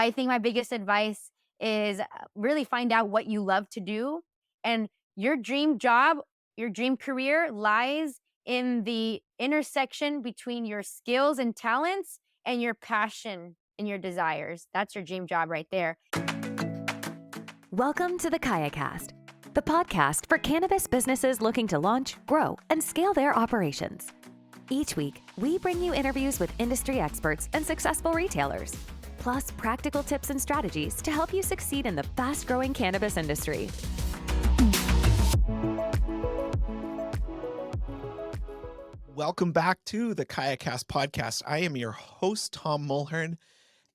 I think my biggest advice is really find out what you love to do. And your dream job, your dream career lies in the intersection between your skills and talents and your passion and your desires. That's your dream job right there. Welcome to the KayaCast, the podcast for cannabis businesses looking to launch, grow, and scale their operations. Each week, we bring you interviews with industry experts and successful retailers, plus practical tips and strategies to help you succeed in the fast-growing cannabis industry. Welcome back to the KayaCast podcast. I am your host, Tom Mulhern,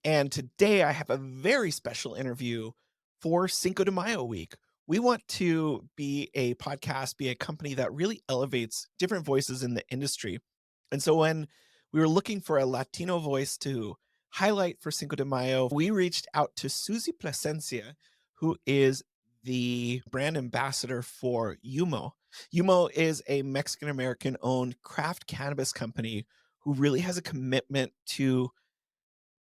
and today I have a very special interview for Cinco de Mayo week. We want to be a podcast, be a company that really elevates different voices in the industry. And so when we were looking for a Latino voice to highlight for Cinco de Mayo, we reached out to Susie Placencia, who is the brand ambassador for Humo. Humo is a Mexican American owned craft cannabis company who really has a commitment to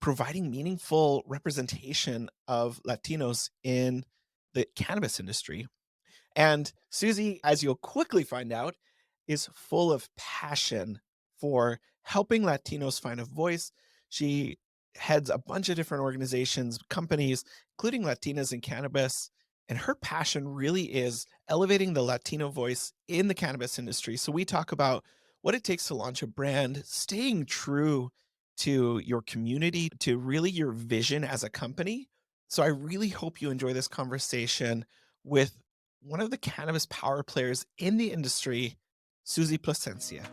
providing meaningful representation of Latinos in the cannabis industry. And Susie, as you'll quickly find out, is full of passion for helping Latinos find a voice. She heads a bunch of different organizations, companies, including Latinas in cannabis. And her passion really is elevating the Latino voice in the cannabis industry. So we talk about what it takes to launch a brand, staying true to your community, to really your vision as a company. So I really hope you enjoy this conversation with one of the cannabis power players in the industry, Susie Placencia.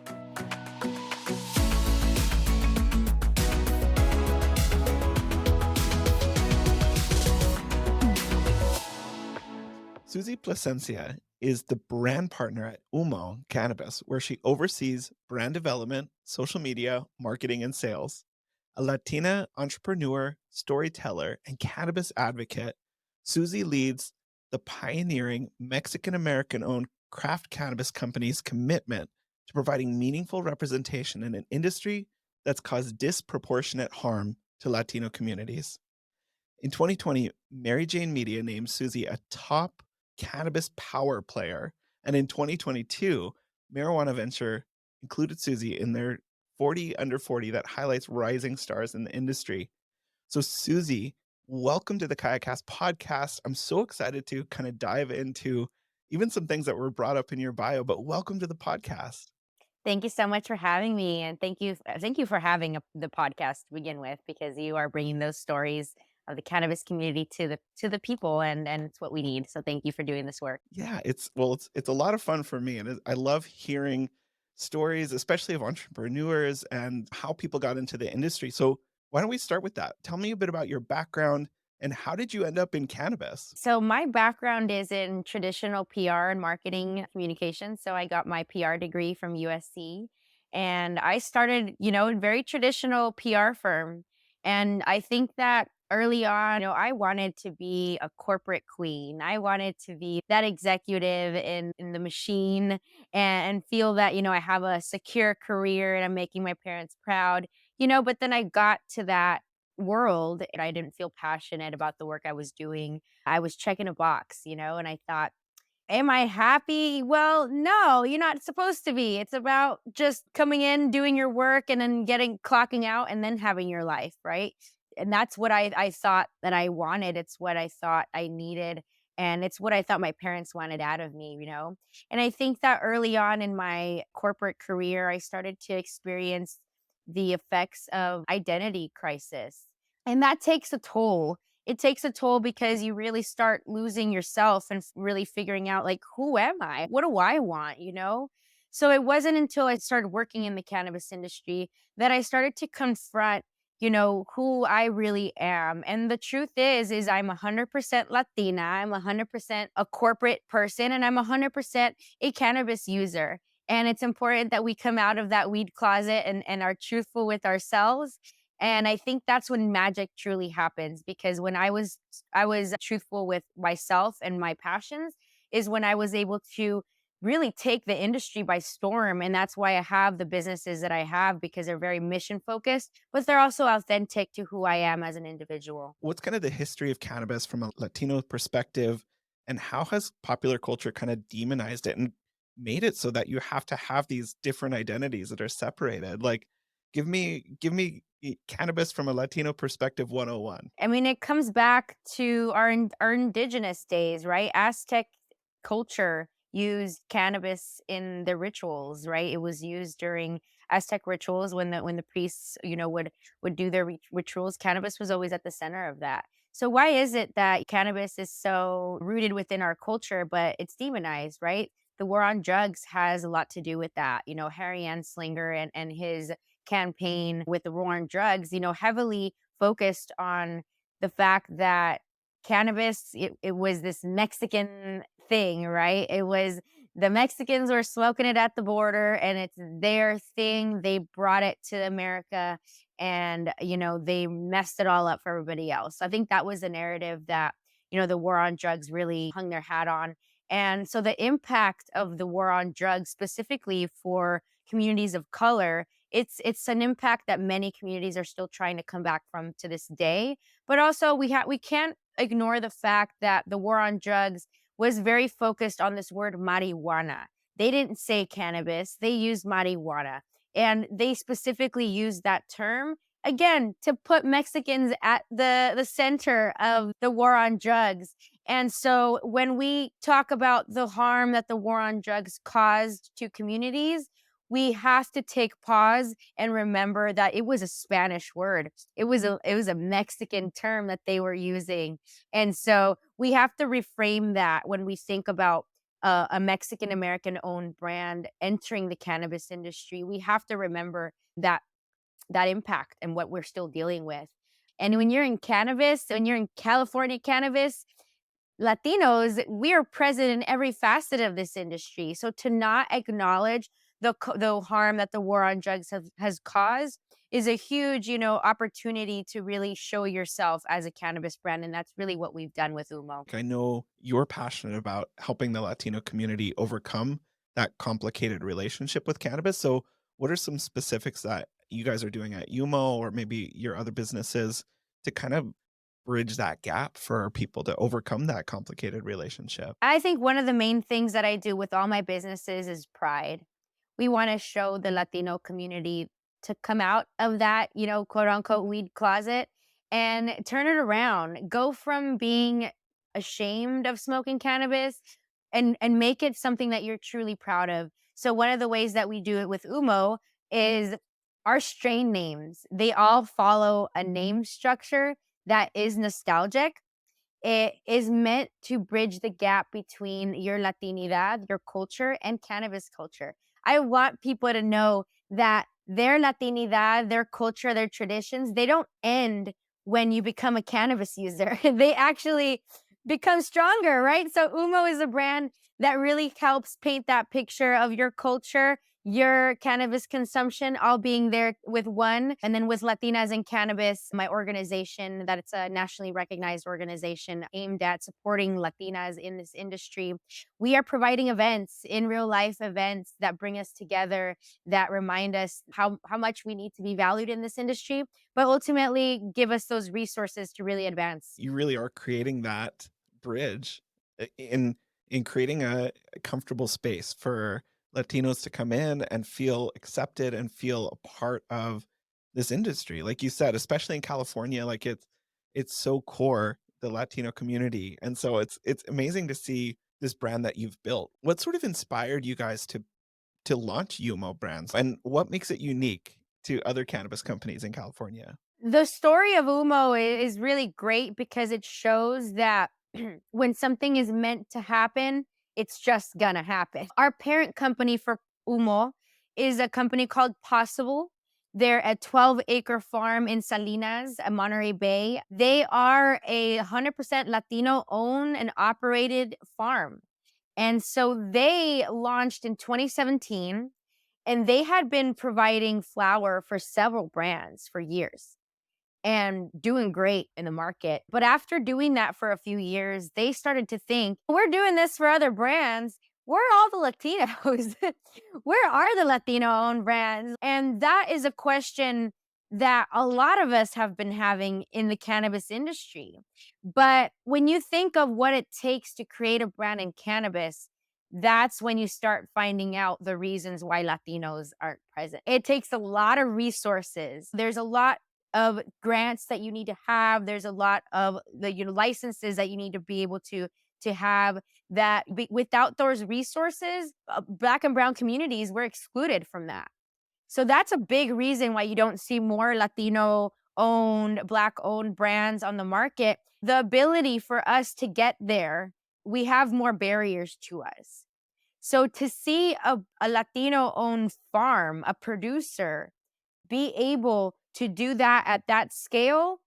Susie Placencia is the brand partner at Humo Cannabis, where she oversees brand development, social media, marketing, and sales. A Latina entrepreneur, storyteller, and cannabis advocate, Susie leads the pioneering Mexican American owned craft cannabis company's commitment to providing meaningful representation in an industry that's caused disproportionate harm to Latino communities. In 2020, Mary Jane Media named Susie a top cannabis power player. And in 2022, Marijuana Venture included Susie in their 40 under 40 that highlights rising stars in the industry. So, Susie, welcome to the KayaCast podcast. I'm so excited to kind of dive into even some things that were brought up in your bio, but welcome to the podcast. Thank you so much for having me, and thank you for having the podcast to begin with, because you are bringing those stories of the cannabis community to the people, and it's what we need. So thank you for doing this work. Yeah, it's a lot of fun for me, and I love hearing stories, especially of entrepreneurs and how people got into the industry. So why don't we start with that? Tell me a bit about your background and how did you end up in cannabis? So my background is in traditional PR and marketing communications. So I got my PR degree from USC, and I started, in very traditional PR firm. And I think that early on, I wanted to be a corporate queen. I wanted to be that executive in the machine, and feel that, I have a secure career and I'm making my parents proud. But then I got to that world and I didn't feel passionate about the work I was doing. I was checking a box, and I thought, am I happy? Well, no, you're not supposed to be. It's about just coming in, doing your work, and then clocking out and then having your life, right? And that's what I thought that I wanted. It's what I thought I needed. And it's what I thought my parents wanted out of me. And I think that early on in my corporate career, I started to experience the effects of identity crisis. And that takes a toll. It takes a toll because you really start losing yourself and really figuring out, like, who am I? What do I want? So it wasn't until I started working in the cannabis industry that I started to confront, who I really am. And the truth is I'm 100% Latina. I'm 100% a corporate person, and I'm 100% a cannabis user. And it's important that we come out of that weed closet and are truthful with ourselves. And I think that's when magic truly happens, because when I was truthful with myself and my passions is when I was able to really take the industry by storm. And that's why I have the businesses that I have, because they're very mission focused, but they're also authentic to who I am as an individual. What's kind of the history of cannabis from a Latino perspective, and how has popular culture kind of demonized it and made it so that you have to have these different identities that are separated? Like, give me cannabis from a Latino perspective 101. I mean, it comes back to our indigenous days, right? Aztec culture used cannabis in their rituals, right? It was used during Aztec rituals when the priests, would do their rituals. Cannabis was always at the center of that. So why is it that cannabis is so rooted within our culture, but it's demonized, right? The war on drugs has a lot to do with that. Harry Anslinger and his campaign with the war on drugs, heavily focused on the fact that cannabis, it was this Mexican thing, right? It was the Mexicans were smoking it at the border and it's their thing. They brought it to America and, they messed it all up for everybody else. I think that was the narrative that, the war on drugs really hung their hat on. And so the impact of the war on drugs specifically for communities of color, it's an impact that many communities are still trying to come back from to this day. But also we can't ignore the fact that the war on drugs was very focused on this word marijuana. They didn't say cannabis, they used marijuana. And they specifically used that term again to put Mexicans at the center of the war on drugs. And so when we talk about the harm that the war on drugs caused to communities, we have to take pause and remember that it was a Spanish word. It was a Mexican term that they were using. And so we have to reframe that when we think about a Mexican American owned brand entering the cannabis industry. We have to remember that impact and what we're still dealing with. And when you're in cannabis, when you're in California cannabis, Latinos, we are present in every facet of this industry. So to not acknowledge the harm that the war on drugs has caused is a huge, opportunity to really show yourself as a cannabis brand, and that's really what we've done with Umo. I know you're passionate about helping the Latino community overcome that complicated relationship with cannabis. So, what are some specifics that you guys are doing at Humo or maybe your other businesses to kind of bridge that gap for people to overcome that complicated relationship? I think one of the main things that I do with all my businesses is pride. We want to show the Latino community to come out of that, quote unquote weed closet and turn it around. Go from being ashamed of smoking cannabis and make it something that you're truly proud of. So one of the ways that we do it with Umo is our strain names. They all follow a name structure that is nostalgic. It is meant to bridge the gap between your Latinidad, your culture, and cannabis culture. I want people to know that their Latinidad, their culture, their traditions, they don't end when you become a cannabis user. They actually become stronger, right? So Umo is a brand that really helps paint that picture of your culture, your cannabis consumption, all being there with one. And then with Latinas in Cannabis, my organization, that it's a nationally recognized organization aimed at supporting Latinas in this industry. We are providing events, in real life events that bring us together, that remind us how much we need to be valued in this industry, but ultimately give us those resources to really advance. You really are creating that bridge in creating a comfortable space for Latinos to come in and feel accepted and feel a part of this industry. Like you said, especially in California, like it's so core, the Latino community. And so it's amazing to see this brand that you've built. What sort of inspired you guys to launch Yumo brands, and what makes it unique to other cannabis companies in California? The story of Umo is really great because it shows that when something is meant to happen, it's just gonna happen. Our parent company for Umo is a company called Possible. They're a 12-acre farm in Salinas, Monterey Bay. They are a 100% Latino owned and operated farm. And so they launched in 2017 and they had been providing flower for several brands for years and doing great in the market. But after doing that for a few years, they started to think, we're doing this for other brands. where are all the Latinos? Where are the Latino owned brands? And that is a question that a lot of us have been having in the cannabis industry. But when you think of what it takes to create a brand in cannabis, that's when you start finding out the reasons why Latinos aren't present. It takes a lot of resources. There's a lot of grants that you need to have. There's a lot of the licenses that you need to be able to have without those resources, black and brown communities were excluded from that. So that's a big reason why you don't see more Latino owned, black owned brands on the market. The ability for us to get there, we have more barriers to us. So to see a Latino owned farm, a producer, be able to do that at that scale,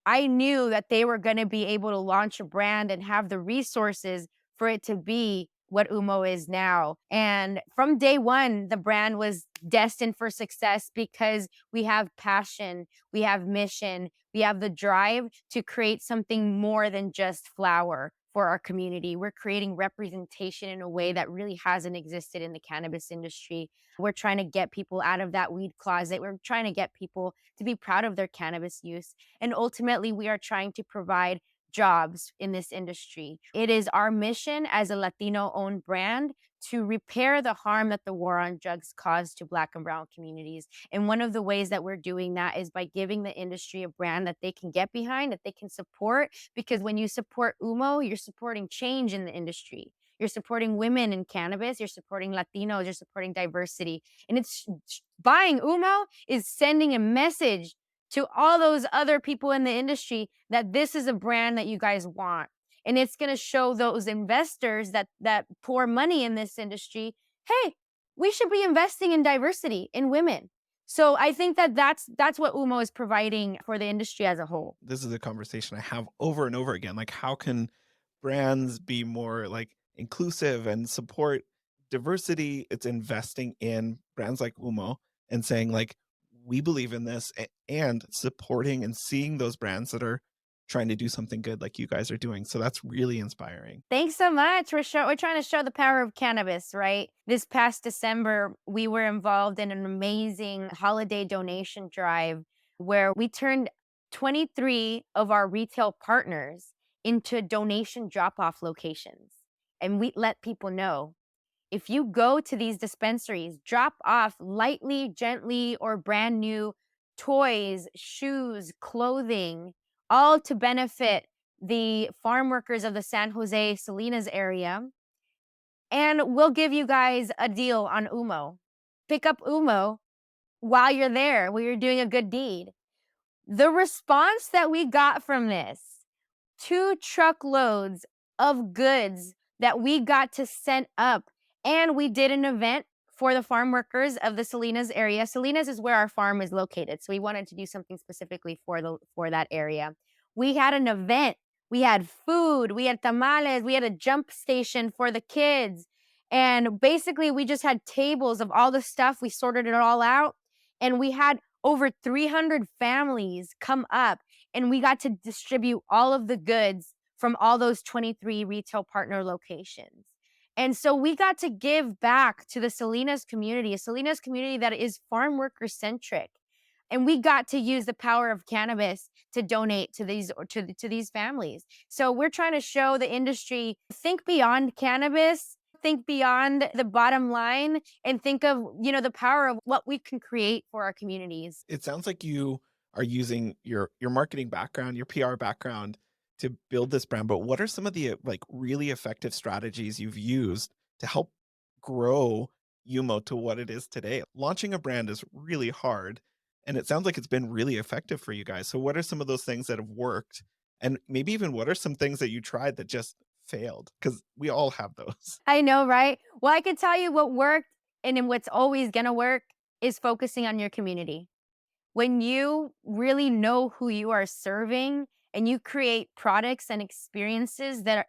I knew that they were gonna be able to launch a brand and have the resources for it to be what Humo is now. And from day one, the brand was destined for success because we have passion, we have mission, we have the drive to create something more than just flower for our community. We're creating representation in a way that really hasn't existed in the cannabis industry. We're trying to get people out of that weed closet. We're trying to get people to be proud of their cannabis use. And ultimately, we are trying to provide jobs in this industry. It is our mission as a Latino owned brand to repair the harm that the war on drugs caused to Black and Brown communities. And one of the ways that we're doing that is by giving the industry a brand that they can get behind, that they can support. Because when you support Humo, you're supporting change in the industry. You're supporting women in cannabis, you're supporting Latinos, you're supporting diversity. And it's buying Humo is sending a message to all those other people in the industry that this is a brand that you guys want. And it's going to show those investors that pour money in this industry, hey, we should be investing in diversity in women. So I think that that's what Humo is providing for the industry as a whole. This is a conversation I have over and over again. Like, how can brands be more like inclusive and support diversity? It's investing in brands like Umo and saying like, we believe in this, and supporting and seeing those brands that are trying to do something good like you guys are doing. So that's really inspiring. Thanks so much. We're trying to show the power of cannabis, right? This past December, we were involved in an amazing holiday donation drive where we turned 23 of our retail partners into donation drop-off locations. And we let people know, if you go to these dispensaries, drop off lightly, gently, or brand new toys, shoes, clothing, all to benefit the farm workers of the San Jose Salinas area. And we'll give you guys a deal on Humo. Pick up Humo while you're there, while you're doing a good deed. The response that we got from this, 2 truckloads of goods that we got to send up. And we did an event for the farm workers of the Salinas area. Salinas is where our farm is located. So we wanted to do something specifically for that area. We had an event. We had food, we had tamales, we had a jump station for the kids. And basically we just had tables of all the stuff. We sorted it all out. And we had over 300 families come up, and we got to distribute all of the goods from all those 23 retail partner locations. And so we got to give back to the Salinas community, a Salinas community that is farm worker centric. And we got to use the power of cannabis to donate to these families. So we're trying to show the industry, think beyond cannabis, think beyond the bottom line, and think of, the power of what we can create for our communities. It sounds like you are using your marketing background, your PR background to build this brand, but what are some of the like really effective strategies you've used to help grow Yumo to what it is today? Launching a brand is really hard, and it sounds like it's been really effective for you guys. So what are some of those things that have worked? And maybe even what are some things that you tried that just failed? Because we all have those. I know, right? Well, I can tell you what worked and then what's always going to work is focusing on your community. When you really know who you are serving and you create products and experiences that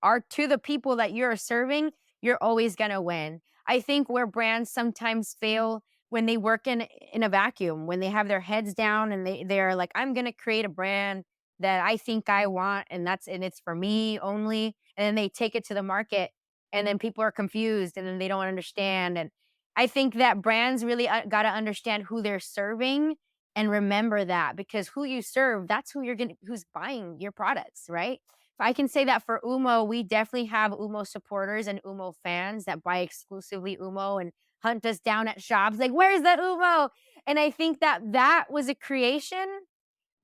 are to the people that you're serving, you're always going to win. I think where brands sometimes fail when they work in a vacuum, when they have their heads down and they're like, I'm going to create a brand that I think I want, and it's for me only, and then they take it to the market and then people are confused and then they don't understand. And I think that brands really got to understand who they're serving and remember that, because who you serve, that's who you're going to, who's buying your products, right? I can say that for Umo, we definitely have Umo supporters and Umo fans that buy exclusively Umo and hunt us down at shops like, where's that Umo? And I think that that was a creation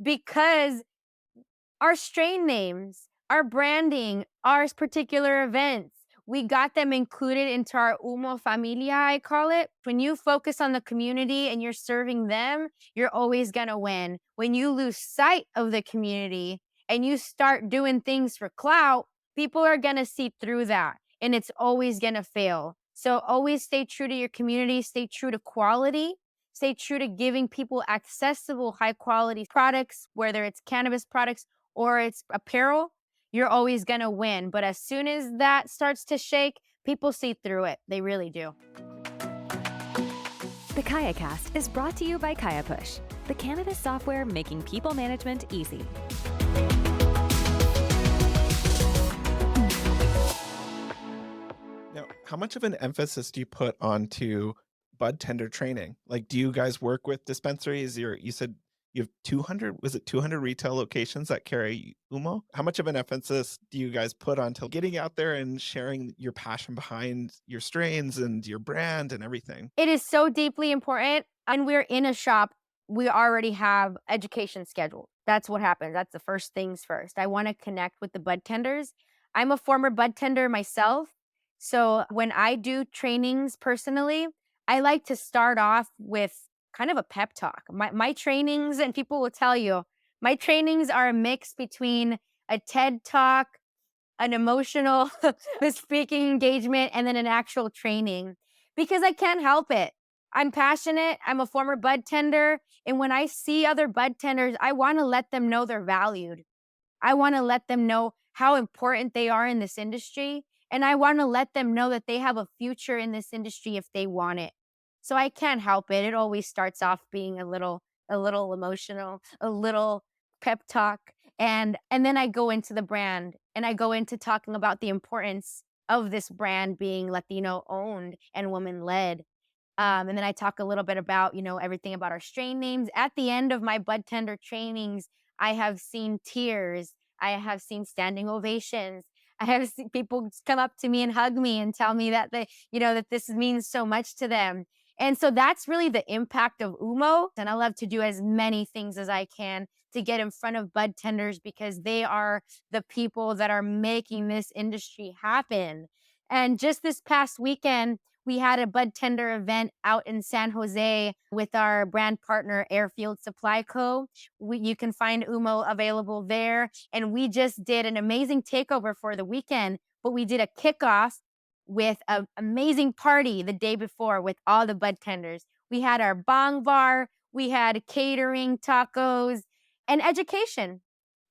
because our strain names, our branding, our particular events, we got them included into our Umo Familia, I call it. When you focus on the community and you're serving them, you're always going to win. When you lose sight of the community and you start doing things for clout, people are going to see through that and it's always going to fail. So always stay true to your community, stay true to quality, stay true to giving people accessible, high quality products, whether it's cannabis products or it's apparel, you're always going to win. But as soon as that starts to shake, people see through it. They really do. The KayaCast is brought to you by KayaPush, the cannabis software making people management easy. Now, how much of an emphasis do you put onto bud tender training? Like, do you guys work with dispensaries? You said you have 200, was it 200 retail locations that carry Umo? How much of an emphasis do you guys put onto getting out there and sharing your passion behind your strains and your brand and everything? It is so deeply important. And we're in a shop, we already have education scheduled. That's what happens. That's the first things first. I want to connect with the bud tenders. I'm a former bud tender myself. So when I do trainings personally, I like to start off with kind of a pep talk. My trainings, and people will tell you, my trainings are a mix between a TED talk, an emotional the speaking engagement, and then an actual training because I can't help it. I'm passionate. I'm a former bud tender. And when I see other bud tenders, I want to let them know they're valued. I want to let them know how important they are in this industry. And I want to let them know that they have a future in this industry if they want it. So I can't help it. It always starts off being a little emotional, a little pep talk. And then I go into the brand and I go into talking about the importance of this brand being Latino owned and woman led. And then I talk a little bit about, everything about our strain names. At the end of my bud tender trainings, I have seen tears. I have seen standing ovations. I have seen people come up to me and hug me and tell me that that this means so much to them. And so that's really the impact of Umo. And I love to do as many things as I can to get in front of bud tenders because they are the people that are making this industry happen. And just this past weekend, we had a bud tender event out in San Jose with our brand partner, Airfield Supply Co. You can find Umo available there. And we just did an amazing takeover for the weekend, but we did a kickoff with an amazing party the day before with all the bud tenders. We had our bong bar, we had catering, tacos, and education.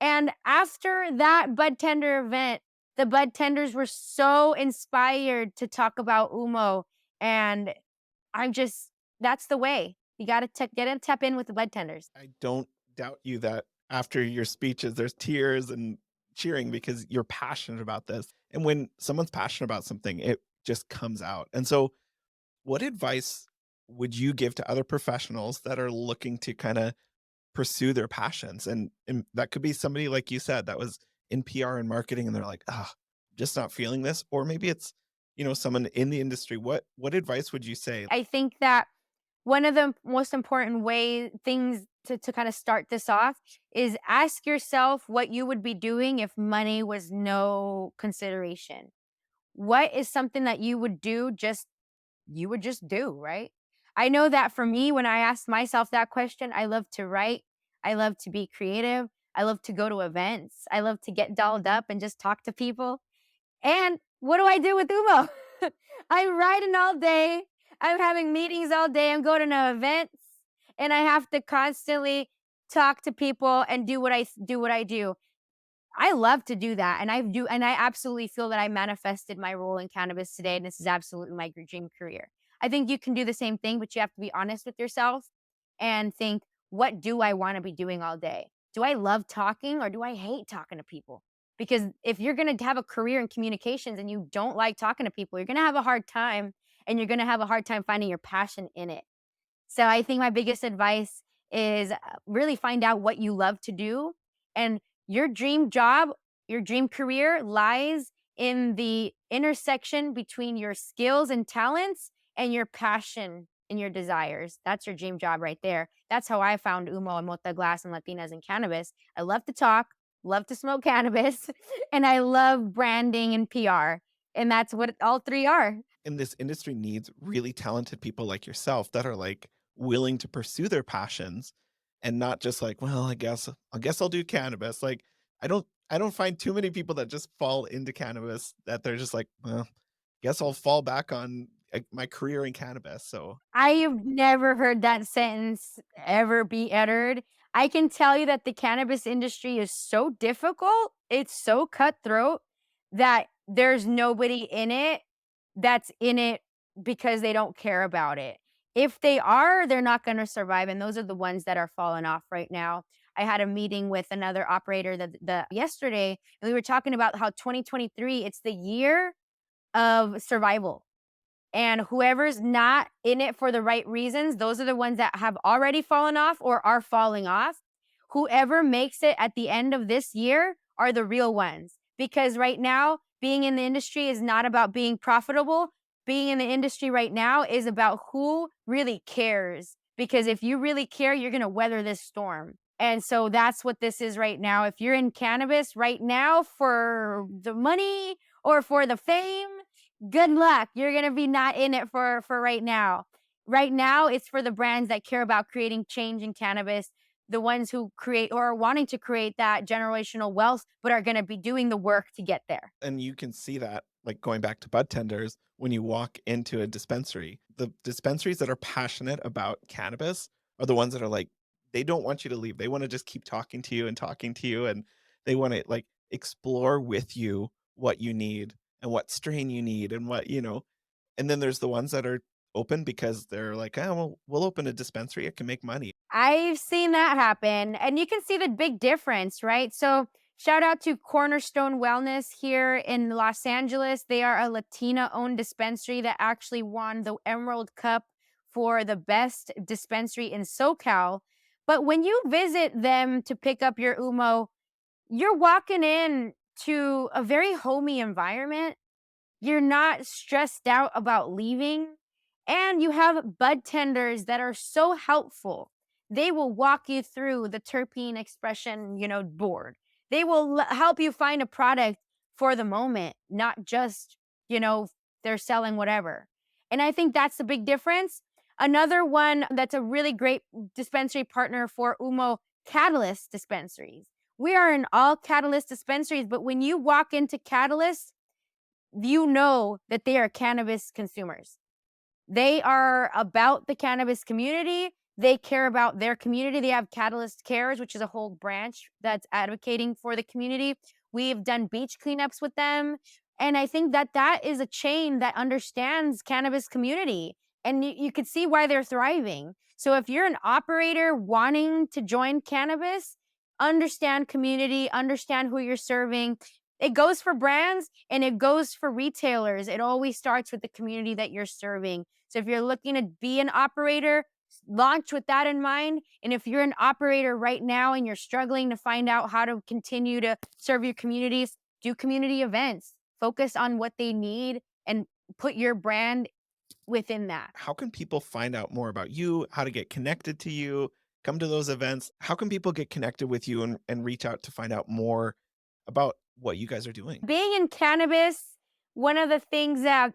And after that bud tender event, the bud tenders were so inspired to talk about Umo. And I'm just, that's the way. You got to get in, tap in with the bud tenders. I don't doubt you that after your speeches, there's tears and cheering because you're passionate about this. And when someone's passionate about something, it just comes out. And so, what advice would you give to other professionals that are looking to kind of pursue their passions? And that could be somebody like you said that was in PR and marketing, and they're like, ah, just not feeling this. Or maybe it's someone in the industry. What advice would you say? I think that one of the most important things to kind of start this off is ask yourself what you would be doing if money was no consideration. What is something that you would just do, right? I know that for me, when I ask myself that question, I love to write. I love to be creative. I love to go to events. I love to get dolled up and just talk to people. And what do I do with Umo? I'm riding all day. I'm having meetings all day. I'm going to events, and I have to constantly talk to people and do what I do. I love to do that, and I absolutely feel that I manifested my role in cannabis today, and this is absolutely my dream career. I think you can do the same thing, but you have to be honest with yourself and think, what do I want to be doing all day? Do I love talking or do I hate talking to people? Because if you're going to have a career in communications and you don't like talking to people, you're going to have a hard time, and you're going to have a hard time finding your passion in it. So I think my biggest advice is really find out what you love to do. And your dream job, your dream career lies in the intersection between your skills and talents and your passion and your desires. That's your dream job right there. That's how I found Umo and Mota Glass and Latinas and Cannabis. I love to talk, love to smoke cannabis, and I love branding and PR. And that's what all three are. And this industry needs really talented people like yourself that are like willing to pursue their passions and not just like, well, I guess I'll do cannabis. Like I don't find too many people that just fall into cannabis that they're just like, well, guess I'll fall back on my career in cannabis. So I have never heard that sentence ever be uttered. I can tell you that the cannabis industry is so difficult, it's so cutthroat that there's nobody in it that's in it because they don't care about it. If they are, they're not going to survive. And those are the ones that are falling off right now. I had a meeting with another operator the yesterday, and we were talking about how 2023, it's the year of survival, and whoever's not in it for the right reasons, those are the ones that have already fallen off or are falling off. Whoever makes it at the end of this year are the real ones. Because right now, being in the industry is not about being profitable. Being in the industry right now is about who really cares. Because if you really care, you're going to weather this storm. And so that's what this is right now. If you're in cannabis right now for the money or for the fame, good luck. You're gonna be not in it for right now. Right now, it's for the brands that care about creating change in cannabis, the ones who create or are wanting to create that generational wealth, but are gonna be doing the work to get there. and you can see that like going back to bud tenders when you walk into a dispensary. The dispensaries that are passionate about cannabis are the ones that are like they don't want you to leave. They want to just keep talking to you and they want to like explore with you what you need and what strain you need and what, and then there's the ones that are open because they're like, "Oh, well, we'll open a dispensary. It can make money." I've seen that happen, and you can see the big difference, right? So, shout out to Cornerstone Wellness here in Los Angeles. They are a Latina owned dispensary that actually won the Emerald Cup for the best dispensary in SoCal. But when you visit them to pick up your Umo, you're walking in to a very homey environment. You're not stressed out about leaving. And you have bud tenders that are so helpful. They will walk you through the terpene expression, board. They will help you find a product for the moment, not just, you know, they're selling whatever. And I think that's the big difference. Another one that's a really great dispensary partner for Umo, Catalyst dispensaries. We are in all Catalyst dispensaries, but when you walk into Catalyst, you know that they are cannabis consumers. They are about the cannabis community. They care about their community. They have Catalyst Cares, which is a whole branch that's advocating for the community. We've done beach cleanups with them. And I think that that is a chain that understands cannabis community. And you could see why they're thriving. So if you're an operator wanting to join cannabis, understand community, understand who you're serving. It goes for brands and it goes for retailers. It always starts with the community that you're serving. So if you're looking to be an operator, launch with that in mind. And if you're an operator right now and you're struggling to find out how to continue to serve your communities, do community events. Focus on what they need and put your brand within that. How can people find out more about you, how to get connected to you, come to those events? How can people get connected with you and reach out to find out more about what you guys are doing? Being in cannabis, one of the things that,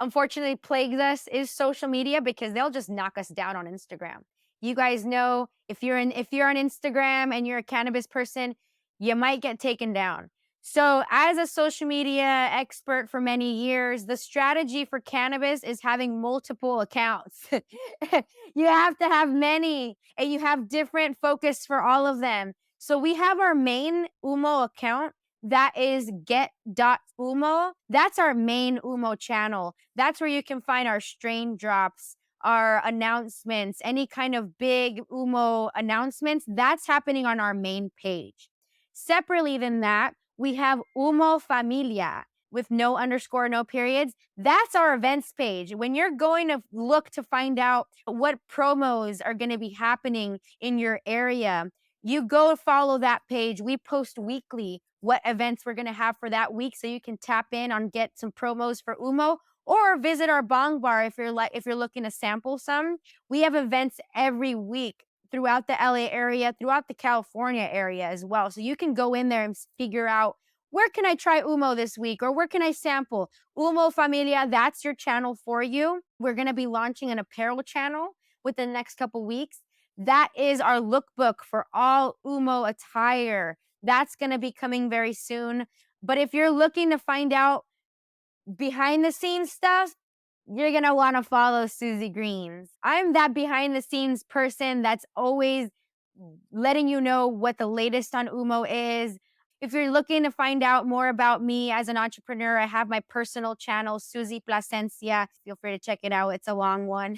unfortunately plagues us is social media because they'll just knock us down on Instagram. You guys know if you're on Instagram and you're a cannabis person, you might get taken down. So, as a social media expert for many years, the strategy for cannabis is having multiple accounts. You have to have many and you have different focus for all of them. So, we have our main Umo account that is get.umo. That's our main Umo channel. That's where you can find our strain drops, our announcements, any kind of big Umo announcements. That's happening on our main page. Separately than that, We have Humo Familia with no underscore, no periods. That's our events page. When you're going to look to find out what promos are going to be happening in your area, you go follow that page. We post weekly what events we're going to have for that week so you can tap in on get some promos for Humo or visit our bong bar if you're looking to sample some. We have events every week throughout the LA area, throughout the California area as well. So you can go in there and figure out where can I try Humo this week or where can I sample? Humo Familia, that's your channel for you. We're going to be launching an apparel channel within the next couple weeks. That is our lookbook for all Humo attire. That's going to be coming very soon. But if you're looking to find out behind the scenes stuff, you're going to want to follow Susie Greens. I'm that behind the scenes person that's always letting you know what the latest on Humo is. If you're looking to find out more about me as an entrepreneur, I have my personal channel, Susie Placencia. Feel free to check it out. It's a long one.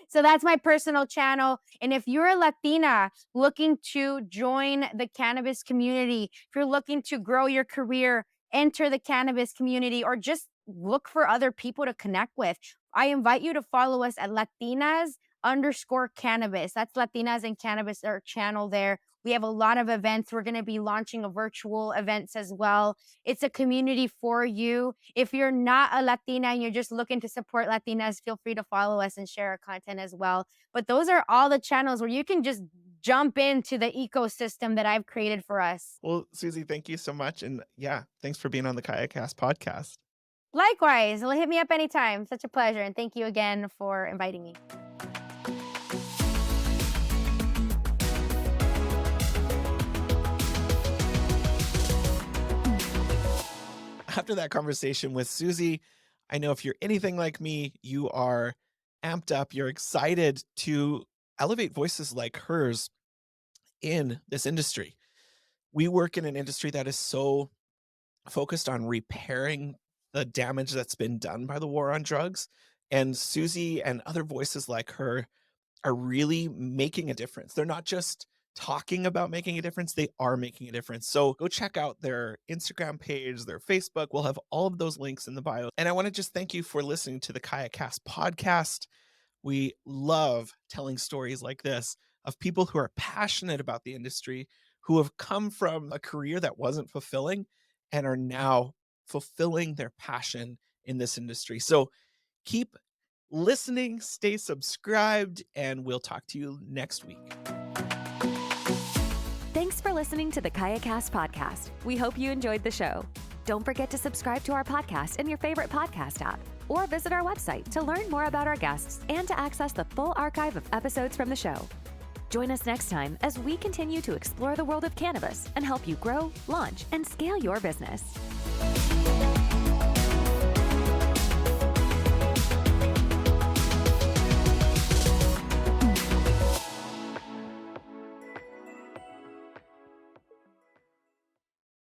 So that's my personal channel. And if you're a Latina looking to join the cannabis community, if you're looking to grow your career, enter the cannabis community, or just look for other people to connect with, I invite you to follow us at Latinas_cannabis. That's Latinas and Cannabis, our channel there. We have a lot of events. We're going to be launching a virtual events as well. It's a community for you. If you're not a Latina and you're just looking to support Latinas, feel free to follow us and share our content as well. But those are all the channels where you can just jump into the ecosystem that I've created for us. Well, Susie, thank you so much. And yeah, thanks for being on the KayaCast podcast. Likewise, hit me up anytime. Such a pleasure. And thank you again for inviting me. After that conversation with Susie, I know if you're anything like me, you are amped up. You're excited to elevate voices like hers in this industry. We work in an industry that is so focused on repairing the damage that's been done by the war on drugs. And Susie and other voices like her are really making a difference. They're not just talking about making a difference, they are making a difference. So go check out their Instagram page, their Facebook. We'll have all of those links in the bio. And I want to just thank you for listening to the KayaCast podcast. We love telling stories like this of people who are passionate about the industry, who have come from a career that wasn't fulfilling and are now fulfilling their passion in this industry. So keep listening, stay subscribed, and we'll talk to you next week. Thanks for listening to the KayaCast podcast. We hope you enjoyed the show. Don't forget to subscribe to our podcast in your favorite podcast app, or visit our website to learn more about our guests and to access the full archive of episodes from the show. Join us next time as we continue to explore the world of cannabis and help you grow, launch, and scale your business.